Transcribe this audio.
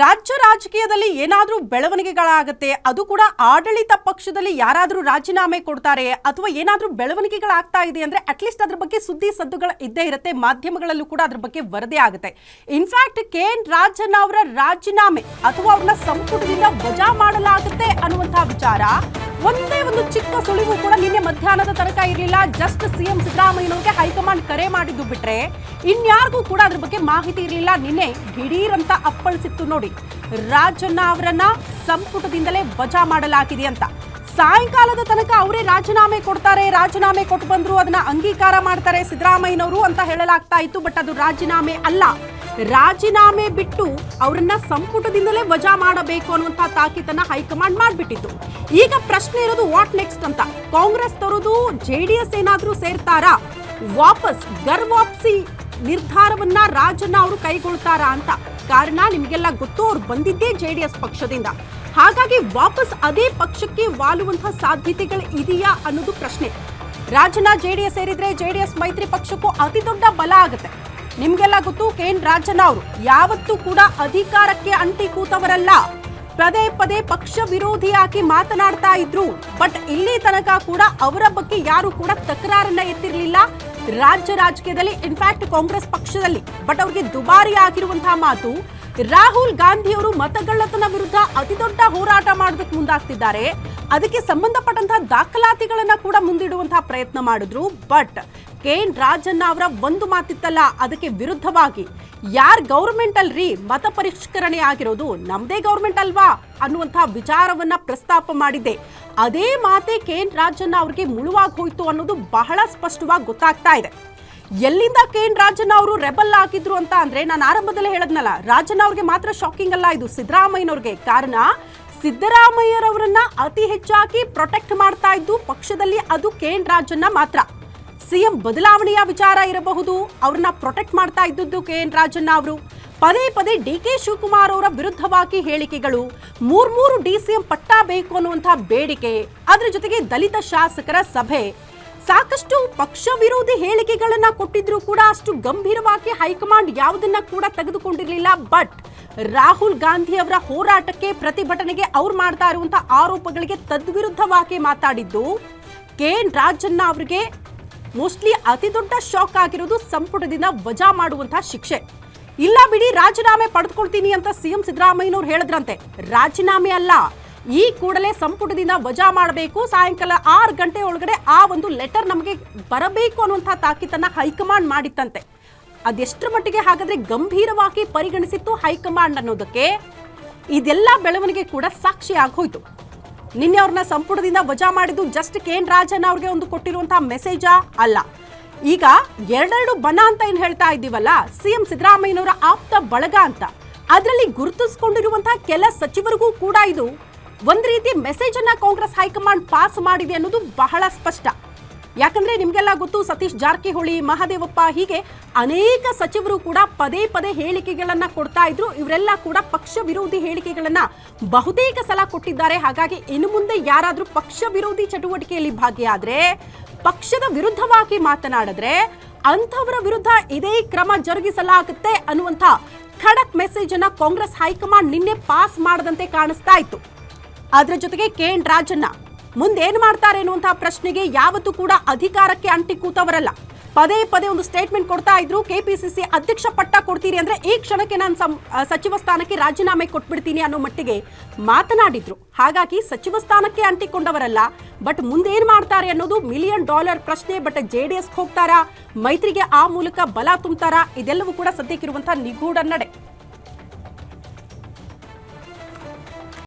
ರಾಜ್ಯ ರಾಜಕೀಯದಲ್ಲಿ ಏನಾದರೂ ಬೆಳವಣಿಗೆಗಳಾಗುತ್ತೆ, ಅದು ಕೂಡ ಆಡಳಿತ ಪಕ್ಷದಲ್ಲಿ ಯಾರಾದರೂ ರಾಜೀನಾಮೆ ಕೊಡ್ತಾರೆ ಅಥವಾ ಏನಾದರೂ ಬೆಳವಣಿಗೆಗಳಾಗ್ತಾ ಇದೆ ಅಂದ್ರೆ ಅಟ್ಲೀಸ್ಟ್ ಅದರ ಬಗ್ಗೆ ಸುದ್ದಿ ಸದ್ದುಗಳು ಇದ್ದೇ ಇರುತ್ತೆ. ಮಾಧ್ಯಮಗಳಲ್ಲೂ ಕೂಡ ಅದರ ಬಗ್ಗೆ ವರದಿ ಆಗುತ್ತೆ. ಇನ್ಫ್ಯಾಕ್ಟ್ KN ರಾಜಣ್ಣ ಅವರ ರಾಜೀನಾಮೆ ಅಥವಾ ಅವ್ರನ್ನ ಸಂಪುಟದಿಂದ ವಜಾ ಮಾಡಲಾಗುತ್ತೆ ಅನ್ನುವಂತಹ ವಿಚಾರ ಒಂದೇ ಒಂದು ಚಿಕ್ಕ ಸುಳಿವು ಕೂಡ ನಿನ್ನೆ ಮಧ್ಯಾಹ್ನದ ತನಕ ಇರಲಿಲ್ಲ. ಜಸ್ಟ್ ಸಿಎಂ ಸಿದ್ದರಾಮಯ್ಯನವರಿಗೆ ಹೈಕಮಾಂಡ್ ಕರೆ ಮಾಡಿದ್ದು ಬಿಟ್ರೆ ಇನ್ಯಾರಿಗೂ ಕೂಡ ಅದ್ರ ಬಗ್ಗೆ ಮಾಹಿತಿ ಇರಲಿಲ್ಲ. ನಿನ್ನೆ ದಿಢೀರ್ ಅಂತ ಅಪ್ಪಳಿಸಿತ್ತು ನೋಡಿ, ರಾಜಣ್ಣ ಅವರನ್ನ ಸಂಪುಟದಿಂದಲೇ ವಜಾ ಮಾಡಲಾಗಿದೆ ಅಂತ. ಸಾಯಂಕಾಲದ ತನಕ ಅವರೇ ರಾಜೀನಾಮೆ ಕೊಡ್ತಾರೆ, ರಾಜೀನಾಮೆ ಕೊಟ್ಟು ಬಂದ್ರು ಅದನ್ನ ಅಂಗೀಕಾರ ಮಾಡ್ತಾರೆ ಸಿದ್ದರಾಮಯ್ಯನವರು ಅಂತ ಹೇಳಲಾಗ್ತಾ ಇತ್ತು. ಬಟ್ ಅದು ರಾಜೀನಾಮೆ ಅಲ್ಲ, ರಾಜೀನಾಮೆ ಬಿಟ್ಟು ಅವರನ್ನ ಸಂಪುಟದಿಂದಲೇ ವಜಾ ಮಾಡಬೇಕು ಅನ್ನುವಂತ ತಾಕೀತನ್ನ ಹೈಕಮಾಂಡ್ ಮಾಡ್ಬಿಟ್ಟಿತ್ತು. ಈಗ ಪ್ರಶ್ನೆ ಇರೋದು ವಾಟ್ ನೆಕ್ಸ್ಟ್ ಅಂತ. ಕಾಂಗ್ರೆಸ್ ತರೋದು JDS ಏನಾದ್ರೂ ಸೇರ್ತಾರಾ, ವಾಪಸ್ ಗರ್ವಾಪ್ಸಿ ನಿರ್ಧಾರವನ್ನ ರಾಜಣ್ಣ ಅವರು ಕೈಗೊಳ್ತಾರಾ ಅಂತ. ಕಾರಣ ನಿಮಗೆಲ್ಲ ಗೊತ್ತು, ಅವ್ರು ಬಂದಿದ್ದೇ JDS ಪಕ್ಷದಿಂದ. ಹಾಗಾಗಿ ವಾಪಸ್ ಅದೇ ಪಕ್ಷಕ್ಕೆ ವಾಲುವಂತಹ ಸಾಧ್ಯತೆಗಳು ಇದೆಯಾ ಅನ್ನೋದು ಪ್ರಶ್ನೆ. ರಾಜಣ್ಣ JDS ಸೇರಿದ್ರೆ JDS ಮೈತ್ರಿ ಪಕ್ಷಕ್ಕೂ ಅತಿ ದೊಡ್ಡ ಬಲ ಆಗುತ್ತೆ. ನಿಮ್ಗೆಲ್ಲ ಗೊತ್ತು, KN ರಾಜಣ್ಣ ಅವರು ಯಾವತ್ತೂ ಕೂಡ ಅಧಿಕಾರಕ್ಕೆ ಅಂಟಿ ಕೂತವರಲ್ಲ. ಪದೇ ಪದೇ ಪಕ್ಷ ವಿರೋಧಿಯಾಗಿ ಮಾತನಾಡ್ತಾ ಇದ್ರು. ಬಟ್ ಇಲ್ಲಿ ತನಕ ಕೂಡ ಅವರ ಬಗ್ಗೆ ಯಾರು ಕೂಡ ತಕರಾರನ್ನ ಎತ್ತಿರಲಿಲ್ಲ ರಾಜ್ಯ ರಾಜಕೀಯದಲ್ಲಿ, ಇನ್ಫ್ಯಾಕ್ಟ್ ಕಾಂಗ್ರೆಸ್ ಪಕ್ಷದಲ್ಲಿ. ಬಟ್ ಅವ್ರಿಗೆ ದುಬಾರಿ ಆಗಿರುವಂತಹ ಮಾತು, ರಾಹುಲ್ ಗಾಂಧಿ ಅವರು ಮತಗಳ್ಳತನ ವಿರುದ್ಧ ಅತಿ ದೊಡ್ಡ ಹೋರಾಟ ಮಾಡೋದಕ್ಕೆ ಮುಂದಾಗ್ತಿದ್ದಾರೆ. ಅದಕ್ಕೆ ಸಂಬಂಧಪಟ್ಟಂತಹ ದಾಖಲಾತಿಗಳನ್ನ ಕೂಡ ಮುಂದಿಡುವಂತಹ ಪ್ರಯತ್ನ ಮಾಡಿದ್ರು. ಬಟ್ KN ರಾಜಣ್ಣ ಅವರ ಒಂದು ಮಾತಿತ್ತಲ್ಲ, ಅದಕ್ಕೆ ವಿರುದ್ಧವಾಗಿ ಯಾರ್ ಗೌರ್ಮೆಂಟ್ ಅಲ್ರಿ ಮತ ಪರಿಷ್ಕರಣೆ ಆಗಿರೋದು, ನಮ್ದೇ ಗೌರ್ಮೆಂಟ್ ಅಲ್ವಾ ಅನ್ನುವಂತಹ ವಿಚಾರವನ್ನ ಪ್ರಸ್ತಾಪ ಮಾಡಿದ್ದೆ. ಅದೇ ಮಾತೆ KN ರಾಜಣ್ಣ ಅವ್ರಿಗೆ ಮುಳುವಾಗಿ ಹೋಯ್ತು ಅನ್ನೋದು ಬಹಳ ಸ್ಪಷ್ಟವಾಗಿ ಗೊತ್ತಾಗ್ತಾ ಇದೆ. ಎಲ್ಲಿಂದ KN ರಾಜಣ್ಣ ಅವರು ರೆಬಲ್ ಆಗಿದ್ರು ಅಂತ ಅಂದ್ರೆ, ನಾನು ಆರಂಭದಲ್ಲೇ ಹೇಳದ್ನಲ್ಲ, ರಾಜಣ್ಣ ಅವ್ರಿಗೆ ಮಾತ್ರ ಶಾಕಿಂಗ್ ಅಲ್ಲ ಇದು, ಸಿದ್ದರಾಮಯ್ಯನವ್ರಿಗೆ. ಕಾರಣ ಸಿದ್ದರಾಮಯ್ಯರವರನ್ನ ಅತಿ ಹೆಚ್ಚಾಗಿ ಪ್ರೊಟೆಕ್ಟ್ ಮಾಡ್ತಾ ಇದ್ದು ಪಕ್ಷದಲ್ಲಿ ಅದು KN ರಾಜಣ್ಣ ಮಾತ್ರ. ಸಿಎಂ ಬದಲಾವಣೆಯ ವಿಚಾರ ಇರಬಹುದು, ಅವ್ರನ್ನ ಪ್ರೊಟೆಕ್ಟ್ ಮಾಡ್ತಾ ಇದ್ದದ್ದು KN ರಾಜಣ್ಣ ಅವರು. ಪದೇ ಪದೇ DK ಶಿವಕುಮಾರ್ ಅವರ ವಿರುದ್ಧವಾಗಿ ಹೇಳಿಕೆಗಳು, ಮೂರು DCM ಪಟ್ಟ ಬೇಕು ಅನ್ನುವಂತಹ ಬೇಡಿಕೆ, ಅದರ ಜೊತೆಗೆ ದಲಿತ ಶಾಸಕರ ಸಭೆ, ಸಾಕಷ್ಟು ಪಕ್ಷ ವಿರೋಧಿ ಹೇಳಿಕೆಗಳನ್ನ ಕೊಟ್ಟಿದ್ರು ಕೂಡ ಅಷ್ಟು ಗಂಭೀರವಾಗಿ ಹೈಕಮಾಂಡ್ ಯಾವುದನ್ನ ಕೂಡ ತೆಗೆದುಕೊಂಡಿರಲಿಲ್ಲ. ಬಟ್ ರಾಹುಲ್ ಗಾಂಧಿ ಅವರ ಹೋರಾಟಕ್ಕೆ, ಪ್ರತಿಭಟನೆಗೆ ಅವ್ರು ಮಾಡ್ತಾ ಇರುವಂತಹ ಆರೋಪಗಳಿಗೆ ತದ್ವಿರುದ್ಧವಾಗಿ ಮಾತಾಡಿದ್ದು KN ರಾಜಣ್ಣ ಅವರಿಗೆ ಮೋಸ್ಟ್ಲಿ ಅತಿ ದೊಡ್ಡ ಶಾಕ್ ಆಗಿರೋದು ಸಂಪುಟದಿಂದ ವಜಾ ಮಾಡುವಂತಹ ಶಿಕ್ಷೆ. ಇಲ್ಲ ಬಿಡಿ, ರಾಜೀನಾಮೆ ಪಡೆದುಕೊಳ್ತೀನಿ ಅಂತ ಸಿಎಂ ಸಿದ್ದರಾಮಯ್ಯನವರು ಹೇಳಿದ್ರಂತೆ. ರಾಜೀನಾಮೆ ಅಲ್ಲ, ಈ ಕೂಡಲೇ ಸಂಪುಟದಿಂದ ವಜಾ ಮಾಡಬೇಕು, ಸಾಯಂಕಾಲ 6 ಗಂಟೆ ಒಳಗಡೆ ಆ ಒಂದು ಲೆಟರ್ ನಮಗೆ ಬರಬೇಕು ಅನ್ನುವಂತಹ ತಾಕೀತನ್ನ ಹೈಕಮಾಂಡ್ ಮಾಡಿತ್ತಂತೆ. ಅದೆಷ್ಟರ ಮಟ್ಟಿಗೆ ಹಾಗಾದ್ರೆ ಗಂಭೀರವಾಗಿ ಪರಿಗಣಿಸಿತ್ತು ಹೈಕಮಾಂಡ್ ಅನ್ನೋದಕ್ಕೆ ಇದೆಲ್ಲ ಬೆಳವಣಿಗೆ ಕೂಡ ಸಾಕ್ಷಿ ಆಗೋಯ್ತು. ನಿನ್ನೆ ಅವ್ರನ್ನ ಸಂಪುಟದಿಂದ ವಜಾ ಮಾಡಿದ್ದು ಜಸ್ಟ್ KN ರಾಜಣ್ಣ ಅವ್ರಿಗೆ ಒಂದು ಕೊಟ್ಟಿರುವಂತಹ ಮೆಸೇಜಾ ಅಲ್ಲ. ಈಗ ಎರಡೆರಡು ಬಣ ಅಂತ ಏನ್ ಹೇಳ್ತಾ ಇದ್ದೀವಲ್ಲ, ಸಿಎಂ ಸಿದ್ದರಾಮಯ್ಯನವರ ಆಪ್ತ ಬಳಗ ಅಂತ, ಅದರಲ್ಲಿ ಗುರುತಿಸಿಕೊಂಡಿರುವಂತಹ ಕೆಲ ಸಚಿವರಿಗೂ ಕೂಡ ಇದು ಒಂದ್ ರೀತಿ ಮೆಸೇಜ್ ಅನ್ನ ಕಾಂಗ್ರೆಸ್ ಹೈಕಮಾಂಡ್ ಪಾಸ್ ಮಾಡಿದೆ ಅನ್ನೋದು ಬಹಳ ಸ್ಪಷ್ಟ. ಯಾಕಂದ್ರೆ ನಿಮ್ಗೆಲ್ಲ ಗೊತ್ತು, ಸತೀಶ್ ಜಾರಕಿಹೊಳಿ, ಮಹದೇವಪ್ಪ, ಹೀಗೆ ಅನೇಕ ಸಚಿವರು ಕೂಡ ಪದೇ ಪದೇ ಹೇಳಿಕೆಗಳನ್ನ ಕೊಡ್ತಾ ಇದ್ರು. ಇವರೆಲ್ಲ ಕೂಡ ಪಕ್ಷ ವಿರೋಧಿ ಹೇಳಿಕೆಗಳನ್ನ ಬಹುತೇಕ ಸಲ ಕೊಟ್ಟಿದ್ದಾರೆ. ಹಾಗಾಗಿ ಇನ್ನು ಮುಂದೆ ಯಾರಾದ್ರೂ ಪಕ್ಷ ವಿರೋಧಿ ಚಟುವಟಿಕೆಯಲ್ಲಿ ಭಾಗಿಯಾದ್ರೆ, ಪಕ್ಷದ ವಿರುದ್ಧವಾಗಿ ಮಾತನಾಡಿದ್ರೆ ಅಂಥವರ ವಿರುದ್ಧ ಇದೇ ಕ್ರಮ ಜರುಗಿಸಲಾಗುತ್ತೆ ಅನ್ನುವಂಥ ಖಡಕ್ ಮೆಸೇಜ್ ಅನ್ನ ಕಾಂಗ್ರೆಸ್ ಹೈಕಮಾಂಡ್ ನಿನ್ನೆ ಪಾಸ್ ಮಾಡದಂತೆ ಕಾಣಿಸ್ತಾ ಇತ್ತು. ಅದರ ಜೊತೆಗೆ KN ರಾಜಣ್ಣ ಮುಂದೇನ್ ಮಾಡ್ತಾರೆ ಅನ್ನುವಂತಹ ಪ್ರಶ್ನೆಗೆ ಯಾವತ್ತೂ ಕೂಡ ಅಧಿಕಾರಕ್ಕೆ ಅಂಟಿ ಕೂತವರಲ್ಲ. ಪದೇ ಪದೇ ಒಂದು ಸ್ಟೇಟ್ಮೆಂಟ್ ಕೊಡ್ತಾ ಇದ್ರು, KPCC ಅಧ್ಯಕ್ಷ ಪಟ್ಟ ಕೊಡ್ತೀರಿ ಅಂದ್ರೆ ಈ ಕ್ಷಣಕ್ಕೆ ನಾನು ಸಚಿವ ಸ್ಥಾನಕ್ಕೆ ರಾಜೀನಾಮೆ ಕೊಟ್ಬಿಡ್ತೀನಿ ಅನ್ನೋ ಮಟ್ಟಿಗೆ ಮಾತನಾಡಿದ್ರು. ಹಾಗಾಗಿ ಸಚಿವ ಸ್ಥಾನಕ್ಕೆ ಅಂಟಿಕೊಂಡವರಲ್ಲ. ಬಟ್ ಮುಂದೇನ್ ಮಾಡ್ತಾರೆ ಅನ್ನೋದು $1 ಮಿಲಿಯನ್ ಪ್ರಶ್ನೆ. ಬಟ್ JDS ಹೋಗ್ತಾರಾ, ಮೈತ್ರಿಗೆ ಆ ಮೂಲಕ ಬಲ ತುಂಬ್ತಾರಾ, ಇದೆಲ್ಲವೂ ಕೂಡ ಸದ್ಯಕ್ಕಿರುವಂತಹ ನಿಗೂಢ ನಡೆ.